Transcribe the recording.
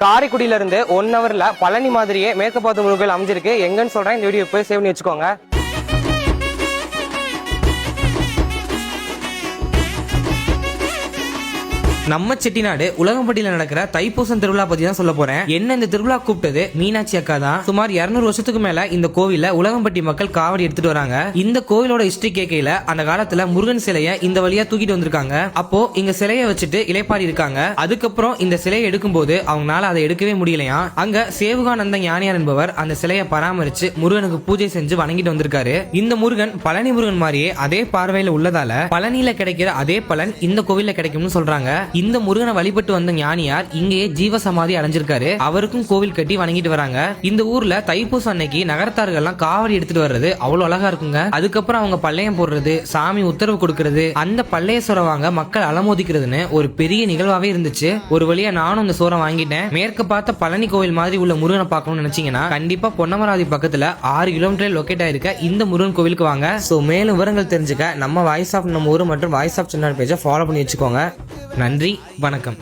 காரைக்குடியில இருந்து 1 ஹவர்ல பழனி மாதிரியே மேற்கப்பாத்து முருகன் கோயில் அமைஞ்சிருக்கு. எங்கன்னு சொல்றேன், இந்த வீடியோ போய் சேவ் பண்ணி வச்சுக்கோங்க. நம்ம செட்டிநாடு உலகம்பட்டியில நடக்கிற தைப்பூசம் திருவிழா பத்தி தான் சொல்ல போறேன். என்ன இந்த திருவிழா கூப்பிட்டது மீனாட்சி அக்கா தான். சுமார் 200 வருஷத்துக்கு மேல இந்த கோவில உலகம்பட்டி மக்கள் காவடி எடுத்துட்டு வராங்க. இந்த கோவிலோட ஹிஸ்டரி கேட்கையில அந்த காலத்துல முருகன் சிலைய இந்த வழியா தூக்கிட்டு வந்திருக்காங்க. அப்போ இங்க சிலைய வச்சுட்டு இலைப்பாடி இருக்காங்க. அதுக்கப்புறம் இந்த சிலையை எடுக்கும் போது அவங்களால அதை எடுக்கவே முடியலையா. அங்க சேவுகானந்த ஞானியார் என்பவர் அந்த சிலையை பராமரிச்சு முருகனுக்கு பூஜை செஞ்சு வணங்கிட்டு வந்திருக்காரு. இந்த முருகன் பழனி முருகன் மாதிரியே அதே பார்வையில உள்ளதால பழனியில கிடைக்கிற அதே பலன் இந்த கோவில்ல கிடைக்கும்னு சொல்றாங்க. இந்த முருகனை வழிபட்டு வந்த ஞானியார் இங்கேயே ஜீவ சமாதி அடைஞ்சிருக்காரு. அவருக்கும் கோவில் கட்டி வணங்கிட்டு வராங்க. இந்த ஊர்ல தைப்பூசம் அன்னைக்கு நகரத்தார்கள் எல்லாம் காவடி எடுத்துட்டு வர்றது அவ்வளவு அழகா இருக்குங்க. அதுக்கப்புறம் அவங்க பள்ளையம் போடுறது, சாமி உத்தரவு கொடுக்கறது, அந்த பள்ளைய சோறை வாங்க மக்கள் அலமோதிக்கிறதுன்னு ஒரு பெரிய நிகழ்வாவே இருந்துச்சு. ஒரு வழியா நானும் இந்த சோறை வாங்கிட்டேன். மேற்கு பார்த்த பழனி கோவில் மாதிரி உள்ள முருகனை பார்க்கணும்னு நினைச்சீங்கன்னா கண்டிப்பா பொன்னமராவதி பக்கத்துல 6 கிலோமீட்டர் லொக்கேட் ஆயிருக்க இந்த முருகன் கோவிலுக்கு வாங்க. சோ மேலும் விவரங்கள் தெரிஞ்சுக்க நம்ம வாய்ஸ் ஆஃப் நம்ம ஊர் மற்றும் வாய்ஸ் ஆஃப் சென்னை பேஜை ஃபாலோ பண்ணி வச்சுக்கோங்க. நன்றி, வணக்கம்.